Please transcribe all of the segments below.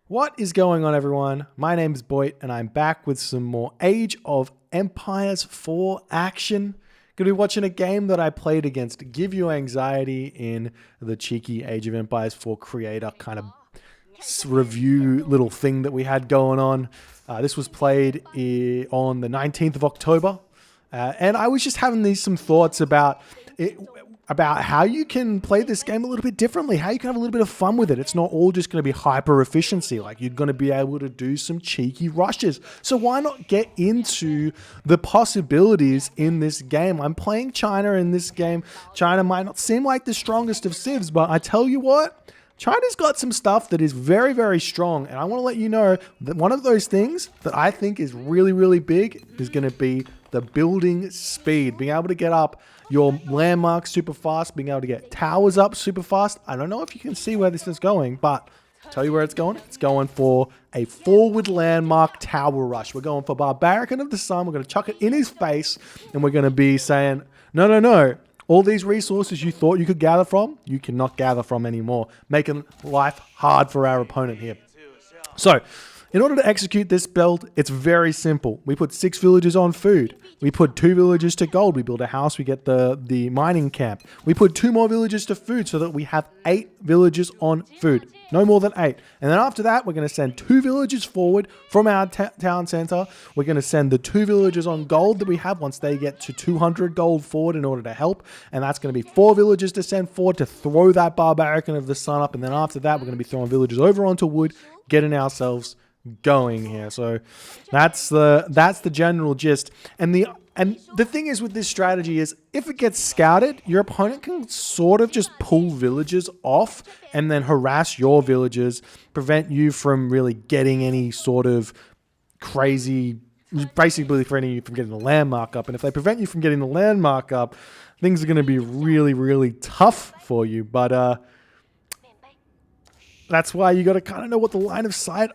What is going on, everyone? My name is Boit, and I'm back with some more Age of Empires 4 action. Gonna be watching a game that I played against Give You Anxiety in the cheeky Age of Empires 4 creator kind of review little thing that we had going on. This was played on the 19th of October, and I was just having some thoughts about it, about how you can play this game a little bit differently, how you can have a little bit of fun with it. It's not all just going to be hyper efficiency. Like, you're going to be able to do some cheeky rushes. So why not get into the possibilities in this game? I'm playing China in this game. China might not seem like the strongest of civs, but I tell you what, China's got some stuff that is very, very strong. And I want to let you know that one of those things that I think is really, really big is going to be the building speed. Being able to get up your landmarks super fast, being able to get towers up super fast. I don't know if you can see where this is going, but I'll tell you where it's going. It's going for a forward landmark tower rush. We're going for Barbarican of the Sun. We're going to chuck it in his face, and we're going to be saying, no, no, no. All these resources you thought you could gather from, you cannot gather from anymore, making life hard for our opponent here. So, in order to execute this build, it's very simple. We put 6 villagers on food. We put 2 villagers to gold. We build a house. We get the mining camp. We put 2 more villagers to food so that we have 8 villagers on food. No more than 8. And then after that, we're going to send 2 villagers forward from our town center. We're going to send the 2 villagers on gold that we have once they get to 200 gold forward in order to help. And that's going to be 4 villagers to send forward to throw that Barbarican of the Sun up. And then after that, we're going to be throwing villagers over onto wood, getting ourselves going here. So that's the general gist. And the thing is with this strategy is, if it gets scouted, your opponent can sort of just pull villagers off and then harass your villagers, prevent you from really getting any sort of crazy, basically preventing you from getting the landmark up. And if they prevent you from getting the landmark up, things are going to be really, really tough for you. But that's why you got to kind of know what the line of sight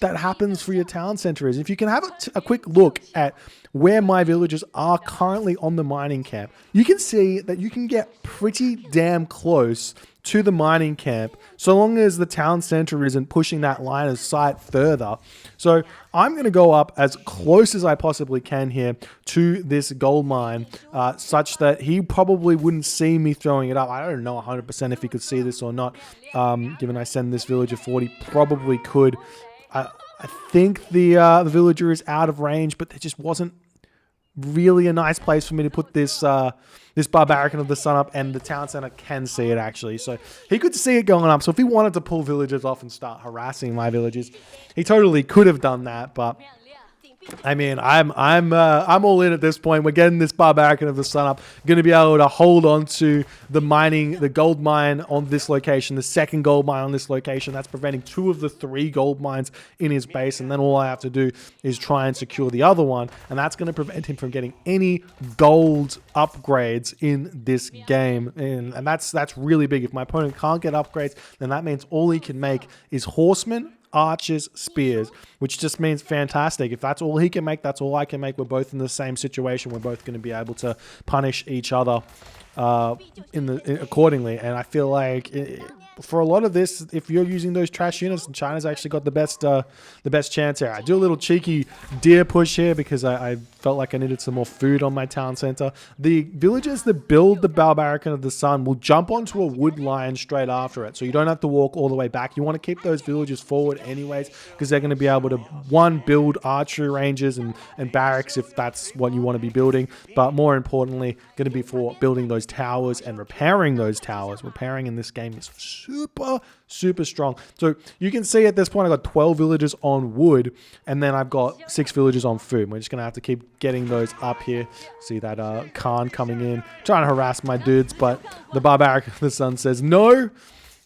that happens for your town center is. If you can have a quick look at where my villagers are currently on the mining camp, you can see that you can get pretty damn close to the mining camp so long as the town center isn't pushing that line of sight further. So I'm going to go up as close as I possibly can here to this gold mine, such that he probably wouldn't see me throwing it up. I don't know 100% if he could see this or not. Given I send this villager forward, he probably could. I think the villager is out of range, but there just wasn't really a nice place for me to put this this Barbarican of the Sun up, and the town center can see it actually. So he could see it going up. So if he wanted to pull villagers off and start harassing my villagers, he totally could have done that, but I mean, I'm all in at this point. We're getting this Barbarican of the Sun up. Going to be able to hold on to the gold mine on this location, the second gold mine on this location. That's preventing 2 of the 3 gold mines in his base. And then all I have to do is try and secure the other one. And that's going to prevent him from getting any gold upgrades in this game. And that's really big. If my opponent can't get upgrades, then that means all he can make is horsemen, archers, spears, which just means fantastic. If that's all he can make, that's all I can make. We're both in the same situation. We're both going to be able to punish each other accordingly. And I feel like for a lot of this, if you're using those trash units, China's actually got the best chance here. I do a little cheeky deer push here because I felt like I needed some more food on my town center. The villagers that build the Barbarican of the Sun will jump onto a wood line straight after it, so you don't have to walk all the way back. You want to keep those villagers forward anyways, because they're going to be able to, one, build archery ranges and barracks if that's what you want to be building, but more importantly, going to be for building those towers and repairing those towers. Repairing in this game is super strong. So you can see at this point I've got 12 villagers on wood, and then I've got 6 villagers on food. We're just going to have to keep getting those up here. See that Khan coming in, trying to harass my dudes, but the Barbaric of the Sun says no.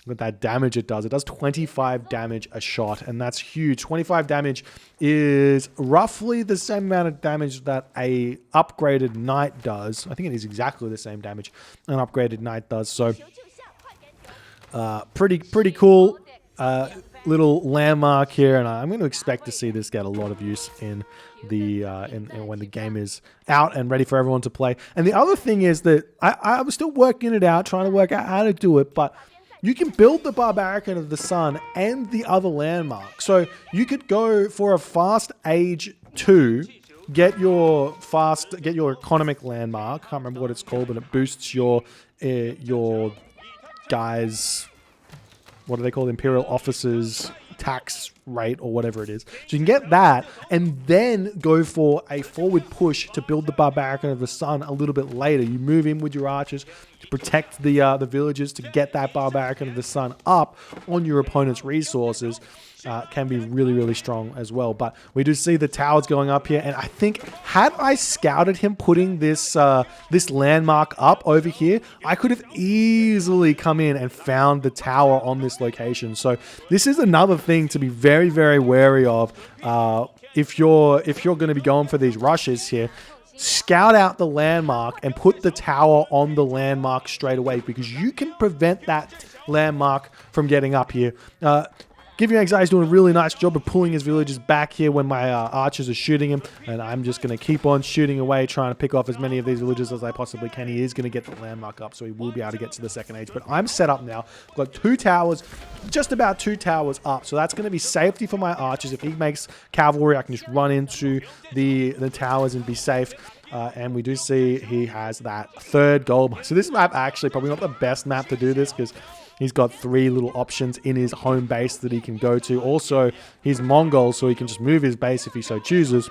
With that damage it does 25 damage a shot, and that's huge. 25 damage is roughly the same amount of damage that a upgraded knight does. I think it is exactly the same damage an upgraded knight does. So pretty cool little landmark here, and I'm going to expect to see this get a lot of use in the when the game is out and ready for everyone to play. And the other thing is that I was still working it out, trying to work out how to do it, but you can build the Barbarican of the Sun and the other landmark. So you could go for a fast age 2, get your economic landmark. Can't remember what it's called, but it boosts your guys, what are they called? Imperial officers tax rate or whatever it is. So you can get that and then go for a forward push to build the Barbarican of the Sun a little bit later. You move in with your archers to protect the villages to get that Barbarican of the Sun up on your opponent's resources. Can be really, really strong as well. But we do see the towers going up here, and I think had I scouted him putting this this landmark up over here, I could have easily come in and found the tower on this location. So this is another thing to be very, very wary of if you're going to be going for these rushes here. Scout out the landmark and put the tower on the landmark straight away, because you can prevent that landmark from getting up here. Give You Anxiety is doing a really nice job of pulling his villagers back here when my archers are shooting him, and I'm just going to keep on shooting away, trying to pick off as many of these villagers as I possibly can. He is going to get the landmark up, so he will be able to get to the second age, but I'm set up now. I've got 2 towers, just about 2 towers up, so that's going to be safety for my archers. If he makes cavalry, I can just run into the towers and be safe. And we do see he has that 3rd gold. So this map actually probably not the best map to do this, because he's got 3 little options in his home base that he can go to. Also, he's Mongol, so he can just move his base if he so chooses.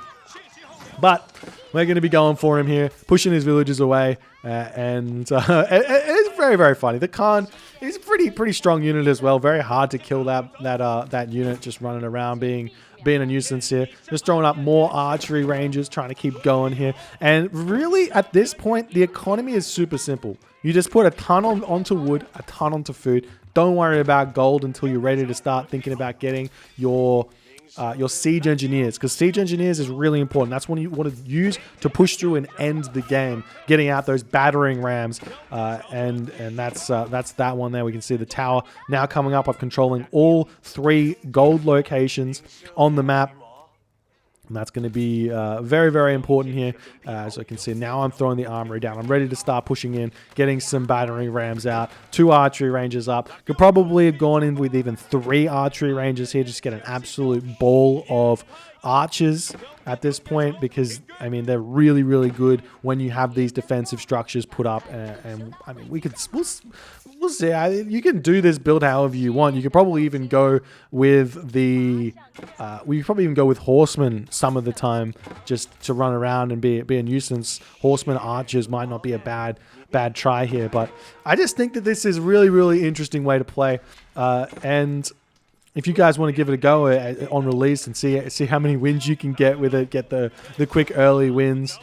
But we're going to be going for him here, pushing his villagers away, and it's very, very funny. The Khan is a pretty strong unit as well. Very hard to kill that unit just running around being a nuisance here. Just throwing up more archery ranges, trying to keep going here. And really, at this point, the economy is super simple. You just put a ton onto wood, a ton onto food. Don't worry about gold until you're ready to start thinking about getting your siege engineers, because siege engineers is really important. That's what you want to use to push through and end the game, getting out those battering rams, and that's that one there. We can see the tower now coming up of controlling all 3 gold locations on the map. And that's going to be very, very important here. As I can see, now I'm throwing the armory down. I'm ready to start pushing in, getting some battering rams out, 2 archery ranges up. Could probably have gone in with even 3 archery ranges here, just get an absolute ball of archers at this point, because I mean they're really, really good when you have these defensive structures put up. And I mean we'll see. You can do this build however you want. You could probably even go with horsemen some of the time, just to run around and be a nuisance. Horsemen archers might not be a bad try here, but I just think that this is a really, really interesting way to play. And if you guys want to give it a go on release and see how many wins you can get with it, get the quick early wins.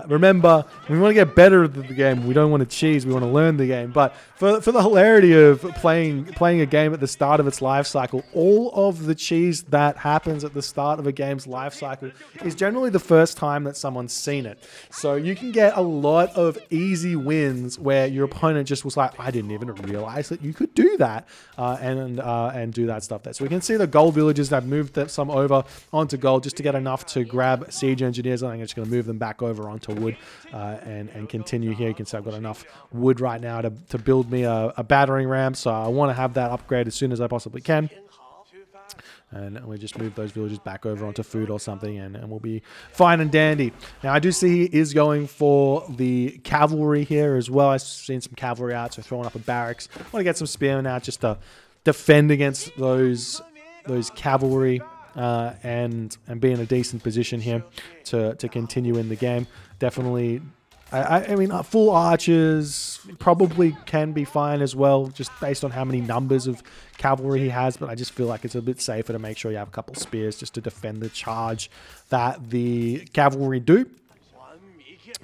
Remember, we want to get better at the game. We don't want to cheese. We want to learn the game. But for the hilarity of playing a game at the start of its life cycle, all of the cheese that happens at the start of a game's life cycle is generally the first time that someone's seen it. So you can get a lot of easy wins where your opponent just was like, I didn't even realize that you could do that, and do that stuff there. So we can see the gold villages that moved some over onto gold just to get enough to grab siege engineers. I think I'm just going to move them back over onto wood and continue here. You can see I've got enough wood right now to build me a battering ram, so I want to have that upgrade as soon as I possibly can. And we just move those villages back over onto food or something, and we'll be fine and dandy. Now, I do see he is going for the cavalry here as well. I've seen some cavalry out, so throwing up a barracks. I want to get some spearmen out just to defend against those cavalry, and be in a decent position here to continue in the game. Definitely, I mean, full archers probably can be fine as well, just based on how many numbers of cavalry he has, but I just feel like it's a bit safer to make sure you have a couple spears just to defend the charge that the cavalry do.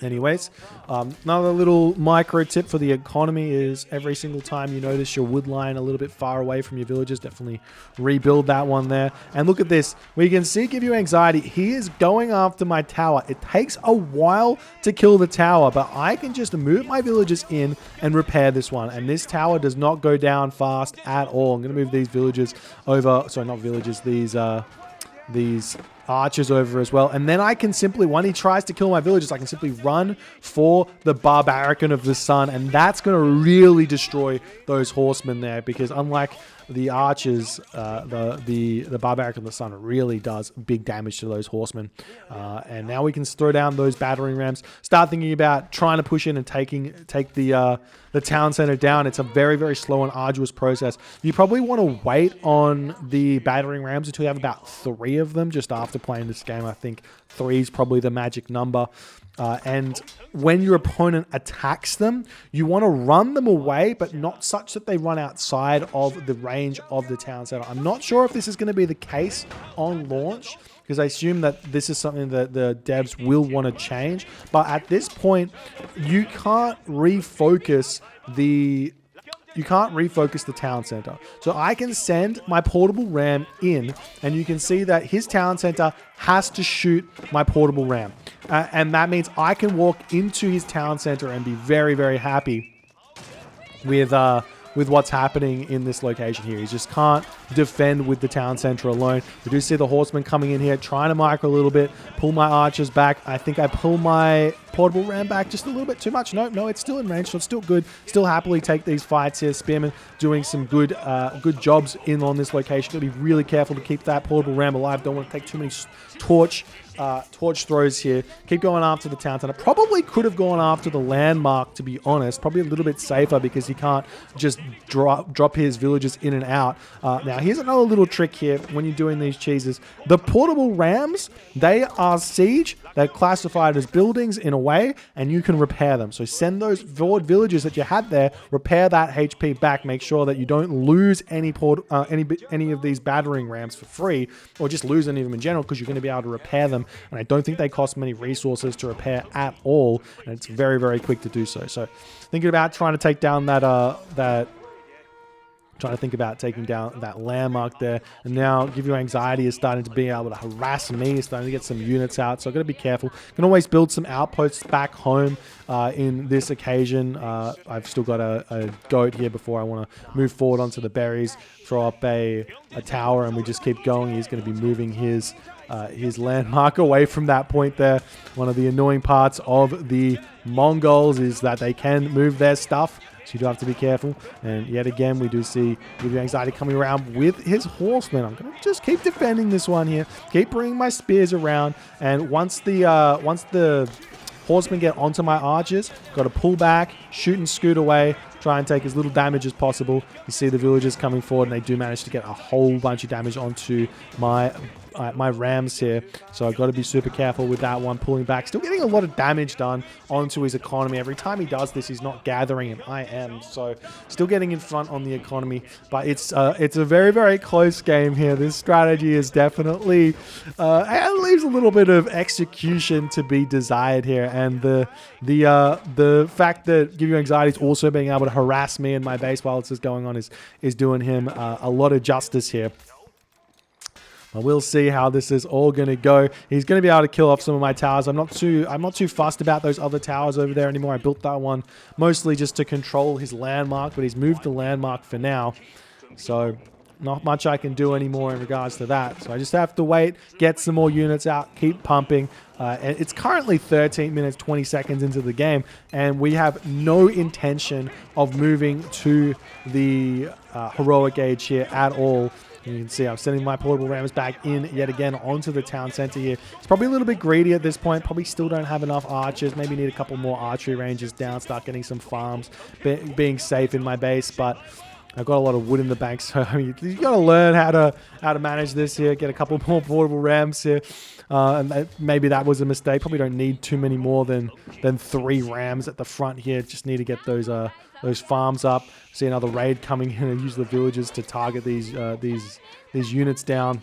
Anyways, another little micro tip for the economy is every single time you notice your wood line a little bit far away from your villages, definitely rebuild that one there. And look at this. We can see Give You Anxiety. He is going after my tower. It takes a while to kill the tower, but I can just move my villagers in and repair this one. And this tower does not go down fast at all. I'm going to move these villagers over. Sorry, not villagers. These archers over as well. And then I can simply, when he tries to kill my villagers, I can simply run for the Barbarican of the Sun. And that's going to really destroy those horsemen there, because unlike the archers, the Barbarican of the Sun really does big damage to those horsemen. And now we can throw down those battering rams, start thinking about trying to push in and take the town center down. It's a very, very slow and arduous process. You probably want to wait on the battering rams until you have about 3 of them just after playing this game. I think 3 is probably the magic number. And when your opponent attacks them, you want to run them away, but not such that they run outside of the range of the town center. I'm not sure if this is going to be the case on launch, because I assume that this is something that the devs will want to change. But at this point, you can't refocus the town center. So I can send my portable ram in, and you can see that his town center has to shoot my portable ram. And that means I can walk into his town center and be very, very happy with what's happening in this location here. He just can't defend with the town center alone. We do see the horsemen coming in here, trying to micro a little bit, pull my archers back. I think I pull my portable ram back just a little bit too much. No, it's still in range, so it's still good. Still happily take these fights here. Spearman doing some good jobs in on this location. Gotta be really careful to keep that portable ram alive. Don't want to take too many torch throws here. Keep going after the town center. Probably could have gone after the landmark, to be honest. Probably a little bit safer, because he can't just drop his villagers in and out. Now, here's another little trick here when you're doing these cheeses. The portable rams, they are siege. They're classified as buildings in a way, and you can repair them. So send those forward villagers that you had there, repair that HP back. Make sure that you don't lose any of these battering rams for free, or just lose any of them in general, because you're going to be able to repair them. And I don't think they cost many resources to repair at all, and it's very, very quick to do so. So thinking about trying to take down taking down that landmark there. And now Give You Anxiety is starting to be able to harass me, starting to get some units out, so I've got to be careful. Can always build some outposts back home in this occasion. I've still got a goat here before I want to move forward onto the berries, throw up a tower, and we just keep going. He's going to be moving his landmark away from that point there. One of the annoying parts of the Mongols is that they can move their stuff, so you do have to be careful. And yet again, we do see Give You Anxiety coming around with his horsemen. I'm going to just keep defending this one here. Keep bringing my spears around. And once the horsemen get onto my archers, got to pull back, shoot and scoot away, try and take as little damage as possible. You see the villagers coming forward, and they do manage to get a whole bunch of damage onto my rams here. So I've got to be super careful with that one, pulling back. Still getting a lot of damage done onto his economy. Every time he does this, he's not gathering, and I am. So still getting in front on the economy. But it's a very, very close game here. This strategy is definitely it leaves a little bit of execution to be desired here. And the fact that Give You Anxiety is also being able to harass me and my base while this is going on is doing him a lot of justice here. We'll see how this is all going to go. He's going to be able to kill off some of my towers. I'm not too fussed about those other towers over there anymore. I built that one mostly just to control his landmark, but he's moved the landmark for now. So not much I can do anymore in regards to that. So I just have to wait, get some more units out, keep pumping. And it's currently 13 minutes, 20 seconds into the game, and we have no intention of moving to the heroic age here at all. You can see I'm sending my portable rams back in yet again onto the town center here. It's probably a little bit greedy at this point. Probably still don't have enough archers. Maybe need a couple more archery ranges down. Start getting some farms, being safe in my base. But I've got a lot of wood in the bank, so I mean, you got to learn how to manage this here. Get a couple more portable rams here. And maybe that was a mistake. Probably don't need too many more than 3 rams at the front here. Just need to get those farms up. See another raid coming in and use the villagers to target these units down.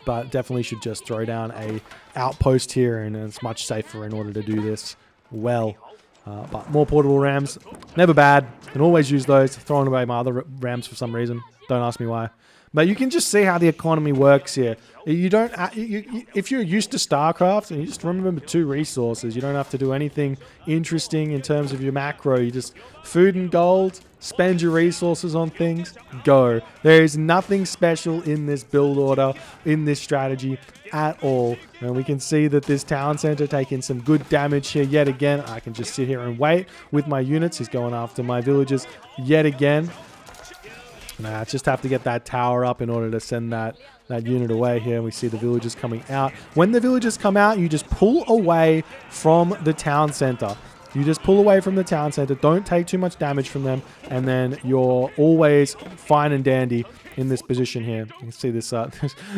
But definitely should just throw down a outpost here, and it's much safer in order to do this well. But more portable rams, never bad. Can always use those. Throwing away my other rams for some reason. Don't ask me why. But you can just see how the economy works here. You don't, if you're used to StarCraft and you just remember 2 resources, you don't have to do anything interesting in terms of your macro. You just food and gold, spend your resources on things, go. There is nothing special in this build order, in this strategy at all. And we can see that this town center taking some good damage here yet again. I can just sit here and wait with my units. He's going after my villagers yet again. Nah, just have to get that tower up in order to send that unit away here. We see the villagers coming out. When the villagers come out, you just pull away from the town center. You just pull away from the town center. Don't take too much damage from them. And then you're always fine and dandy in this position here. You can see this.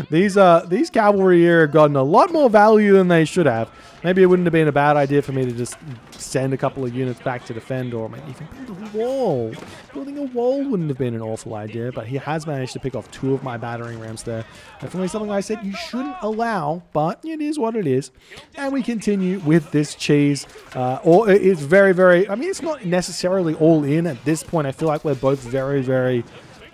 These cavalry here have gotten a lot more value than they should have. Maybe it wouldn't have been a bad idea for me to just send a couple of units back to defend, or maybe even build a wall. Building a wall wouldn't have been an awful idea, but he has managed to pick off 2 of my battering rams there. Definitely something I said you shouldn't allow, but it is what it is. And we continue with this cheese. Or it's very, very, I mean, it's not necessarily all in at this point. I feel like we're both very, very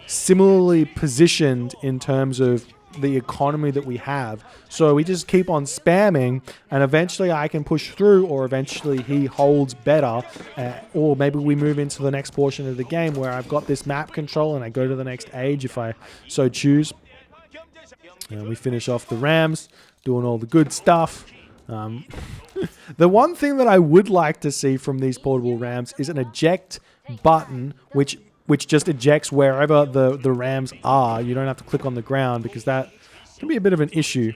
similarly positioned in terms of the economy that we have. So we just keep on spamming, and eventually I can push through, or eventually he holds better, or maybe we move into the next portion of the game where I've got this map control and I go to the next age if I so choose. And we finish off the Rams, doing all the good stuff. The one thing that I would like to see from these portable Rams is an eject button, which just ejects wherever the Rams are. You don't have to click on the ground, because that can be a bit of an issue.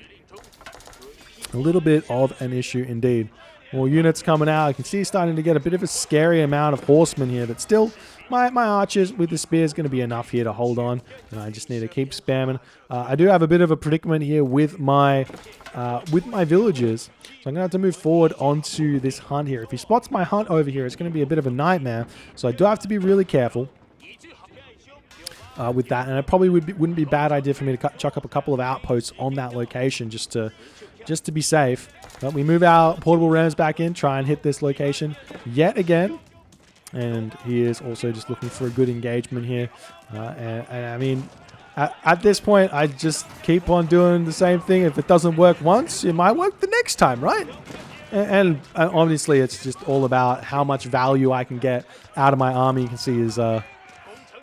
A little bit of an issue indeed. More units coming out. I can see starting to get a bit of a scary amount of horsemen here, but still my archers with the spear is going to be enough here to hold on, and I just need to keep spamming. I do have a bit of a predicament here with my villagers, so I'm going to have to move forward onto this hunt here. If he spots my hunt over here, it's going to be a bit of a nightmare, so I do have to be really careful with that, and it probably wouldn't be a bad idea for me to chuck up a couple of outposts on that location just to be safe. But we move our portable Rams back in, try and hit this location yet again. And he is also just looking for a good engagement here. And I mean, at this point, I just keep on doing the same thing. If it doesn't work once, it might work the next time, right? And obviously, it's just all about how much value I can get out of my army. You can see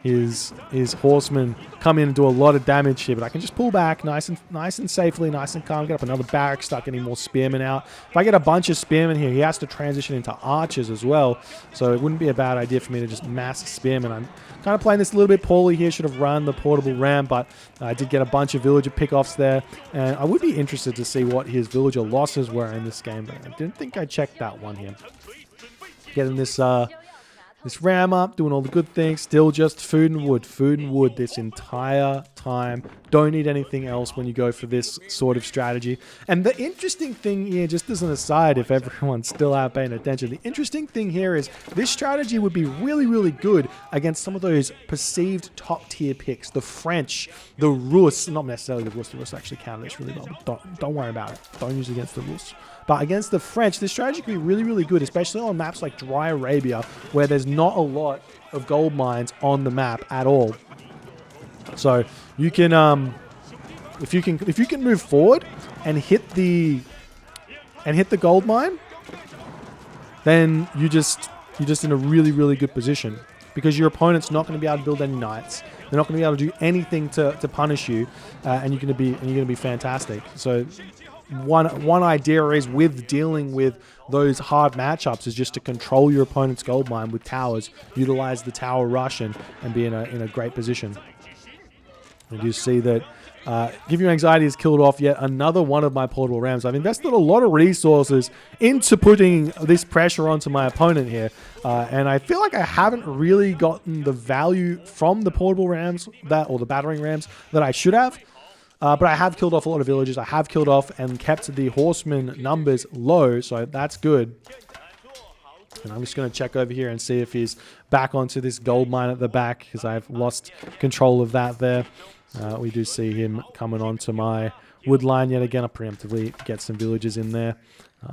his horsemen come in and do a lot of damage here, but I can just pull back nice and safely, nice and calm. Get up another barrack, start getting more spearmen out. If I get a bunch of spearmen here, he has to transition into archers as well, so it wouldn't be a bad idea for me to just mass spearmen. I'm kind of playing this a little bit poorly here. Should have run the portable ram, but I did get a bunch of villager pickoffs there, and I would be interested to see what his villager losses were in this game, but I didn't think I checked that one here. Getting this ram up, doing all the good things. Still just food and wood this entire time. Don't need anything else when you go for this sort of strategy. And the interesting thing here, just as an aside, if everyone's still out paying attention, the interesting thing here is this strategy would be really, really good against some of those perceived top tier picks. The French, the Rus, not necessarily the Rus. The Rus actually counter this really well, but don't worry about it. Don't use it against the Rus. But against the French, this strategy can be really, really good, especially on maps like Dry Arabia, where there's not a lot of gold mines on the map at all. So you can, if you can move forward and hit the gold mine, then you're just in a really, really good position, because your opponent's not going to be able to build any knights. They're not going to be able to do anything to punish you, and you're going to be fantastic. So one idea is, with dealing with those hard matchups, is just to control your opponent's gold mine with towers, utilize the tower rush, and be in a great position. And you see that Give You Anxiety has killed off yet another one of my portable rams. I've invested a lot of resources into putting this pressure onto my opponent here, and I feel like I haven't really gotten the value from the portable rams or the battering rams that I should have. But I have killed off a lot of villagers. I have killed off and kept the horsemen numbers low, so that's good. And I'm just going to check over here and see if he's back onto this gold mine at the back, because I've lost control of that there. We do see him coming onto my wood line yet again. I preemptively get some villagers in there.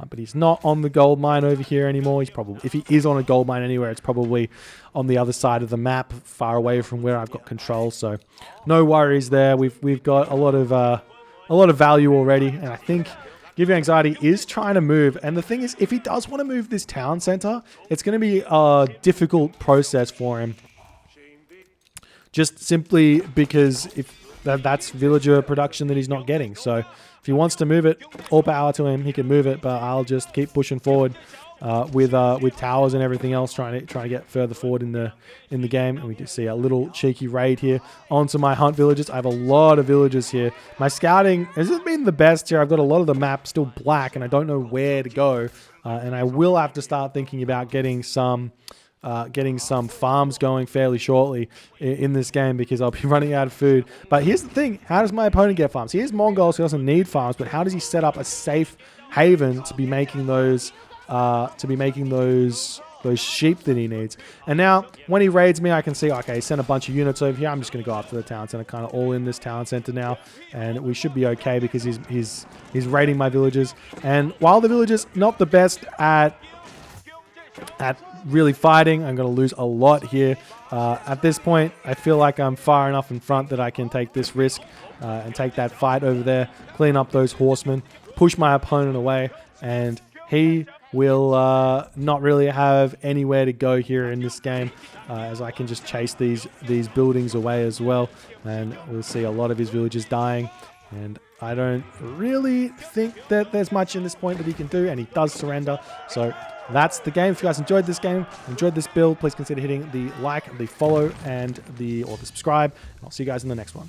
But he's not on the gold mine over here anymore. He's probably, if he is on a gold mine anywhere, it's probably on the other side of the map, far away from where I've got control. So no worries there. We've got a lot of value already, and I think Give You Anxiety is trying to move. And the thing is, if he does want to move this town center, it's going to be a difficult process for him. Just simply because if that's villager production that he's not getting. So if he wants to move it, all power to him. He can move it, but I'll just keep pushing forward with towers and everything else, trying to get further forward in the game. And we can see a little cheeky raid here onto my hunt villages. I have a lot of villagers here. My scouting hasn't been the best here. I've got a lot of the map still black, and I don't know where to go. And I will have to start thinking about getting some farms going fairly shortly in this game, because I'll be running out of food. But here's the thing: how does my opponent get farms? He is Mongol, so he doesn't need farms. But how does he set up a safe haven to be making those sheep that he needs? And now when he raids me, I can see, okay, he sent a bunch of units over here. I'm just going to go up to the town center, kind of all in this town center now, and we should be okay because he's raiding my villagers. And while the villagers not the best at really fighting, I'm going to lose a lot here. At this point, I feel like I'm far enough in front that I can take this risk and take that fight over there, clean up those horsemen, push my opponent away, and he will not really have anywhere to go here in this game, as I can just chase these buildings away as well. And we'll see a lot of his villagers dying. And I don't really think that there's much in this point that he can do, and he does surrender. So that's the game. If you guys enjoyed this game, enjoyed this build, please consider hitting the like, the follow, and the subscribe. I'll see you guys in the next one.